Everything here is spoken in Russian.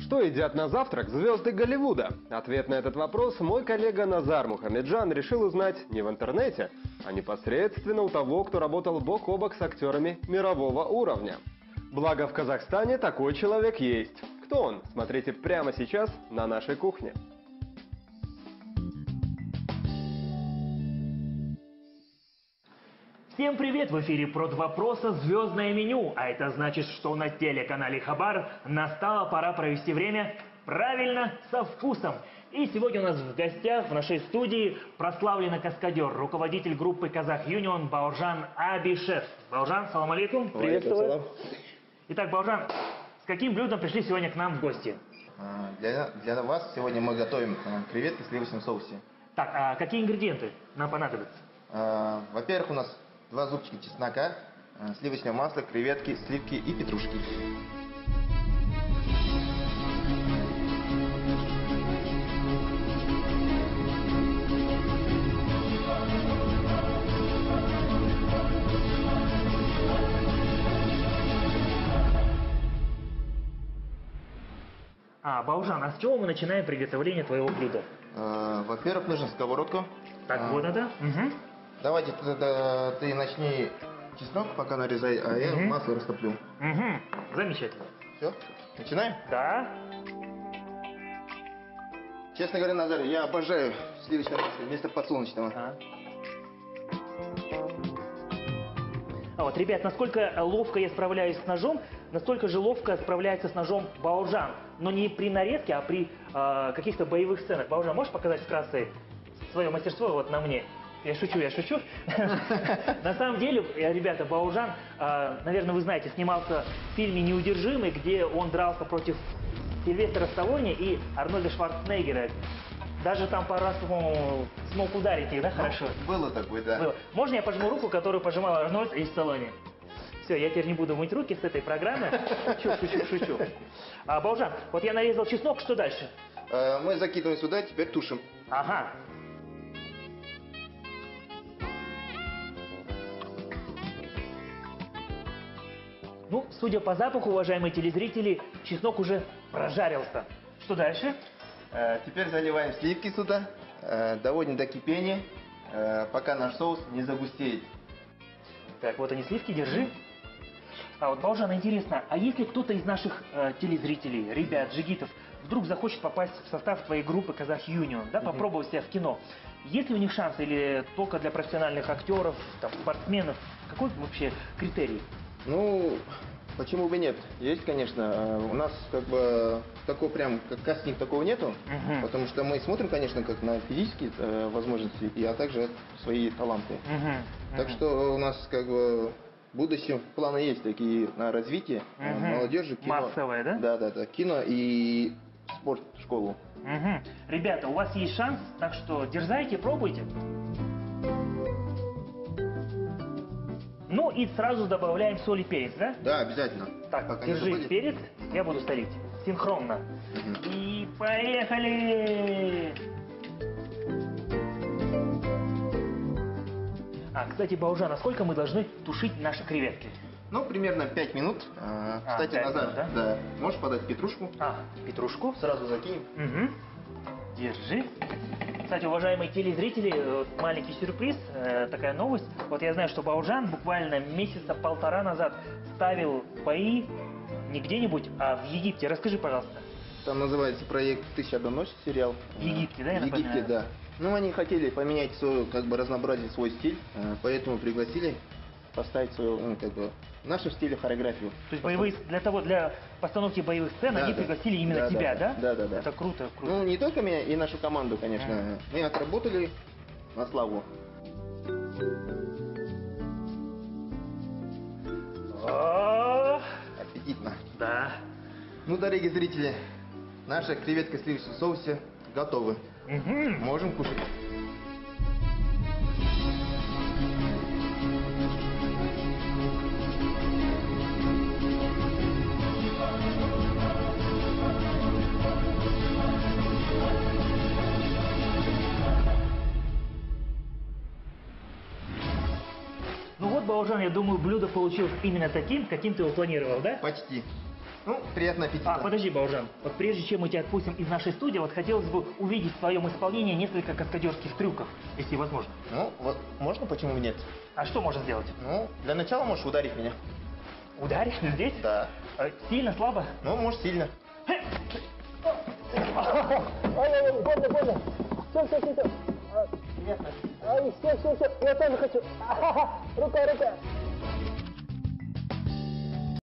Что едят на завтрак звезды Голливуда? Ответ на этот вопрос мой коллега Назар Мухамеджан решил узнать не в интернете, а непосредственно у того, кто работал бок о бок с актерами мирового уровня. Благо в Казахстане такой человек есть. Кто он? Смотрите прямо сейчас на нашей кухне. Всем привет! В эфире про два вопроса «Звездное меню». А это значит, что на телеканале Хабар настала пора провести время правильно, со вкусом. И сегодня у нас в гостях в нашей студии прославленный каскадер, руководитель группы Казах Юнион Бауыржан Абишев. Бауыржан, салам алейкум. Приветствую. Итак, Бауыржан, с каким блюдом пришли сегодня к нам в гости? Для вас сегодня мы готовим креветки в сливочном соусе. Так, а какие ингредиенты нам понадобятся? Во-первых, у нас 2 зубчика чеснока, сливочное масло, креветки, сливки и петрушки. Бауыржан, а с чего мы начинаем приготовление твоего блюда? Во-первых, нужна сковородка. Так, вот это. Угу. Давайте ты начни чеснок пока нарезай, а я масло растоплю. Угу. Замечательно. Все? Начинаем? Да. Честно говоря, Назар, я обожаю сливочное масло вместо подсолнечного. Вот, ребят, насколько ловко я справляюсь с ножом, настолько же ловко справляется с ножом Бауыржан. Но не при нарезке, а при каких-то боевых сценах. Бауыржан, можешь показать вкратце свое мастерство вот на мне? Я шучу. На самом деле, ребята, Бауыржан, наверное, вы знаете, снимался в фильме «Неудержимый», где он дрался против Сильвестра Сталлоне и Арнольда Шварценеггера. Даже там пару раз, по-моему, смог ударить их, да, хорошо? Было такое, да. Было. Можно я пожму руку, которую пожимал Арнольд и Сталлоне? Все, я теперь не буду мыть руки с этой программы. Шучу. Бауыржан, вот я нарезал чеснок, что дальше? Мы закидываем сюда, теперь тушим. Ага. Ну, судя по запаху, уважаемые телезрители, чеснок уже прожарился. Что дальше? Теперь заливаем сливки сюда, доводим до кипения, пока наш соус не загустеет. Так, вот они сливки, держи. Вот, Бауыржан, интересно, а если кто-то из наших телезрителей, ребят, джигитов, вдруг захочет попасть в состав твоей группы Казах Юнион, да, попробовать себя в кино, есть ли у них шанс или только для профессиональных актеров, там, спортсменов? Какой вообще критерий? Ну, почему бы нет? Есть, конечно. У нас как бы такой прям как кастинг такого нету, потому что мы смотрим, конечно, как на физические возможности, а также свои таланты. Так что у нас как бы в будущем планы есть такие на развитие молодежи, кино. Массовое, да? Да, кино и спорт, школу. Ребята, у вас есть шанс, так что дерзайте, пробуйте. Ну и сразу добавляем соль и перец, да? Да, обязательно. Так, пока держи перец, я буду солить. Синхронно. И поехали! Кстати, Бауыржан, а сколько мы должны тушить наши креветки? Ну, примерно 5 минут. Кстати, 5 Назар, минут, да? Можешь подать петрушку? Петрушку. Сразу закинем. Держи. Кстати, уважаемые телезрители, маленький сюрприз, такая новость. Вот я знаю, что Бауыржан буквально месяца 1,5 назад ставил бои не где-нибудь, а в Египте. Расскажи, пожалуйста. Там называется проект «1001 ночь» сериал. В Египте, да, я В Египте, напоминаю? да. Ну, они хотели поменять свой, как бы разнообразить свой стиль, поэтому пригласили поставить свою, в нашем стиле хореографию. То есть для постановки боевых сцен они пригласили именно тебя, да? Да. Это круто. Ну, не только меня, и нашу команду, конечно. Мы отработали на славу. Аппетитно. Да. Ну, дорогие зрители, наша креветка в сливочном соусе готовы. Можем кушать. Ну вот, Бауыржан, я думаю, блюдо получилось именно таким, каким ты его планировал, да? Почти. Ну, приятного аппетита. Подожди, Бауыржан. Вот прежде чем мы тебя отпустим из нашей студии, вот хотелось бы увидеть в твоем исполнении несколько каскадерских трюков, если возможно. Ну, вот, можно, почему бы нет? А что можно сделать? Ну, для начала можешь ударить меня. Ударишь здесь? Да. Сильно, слабо? Ну, может, сильно. Больно. Все. Все. Я тоже хочу. Рука.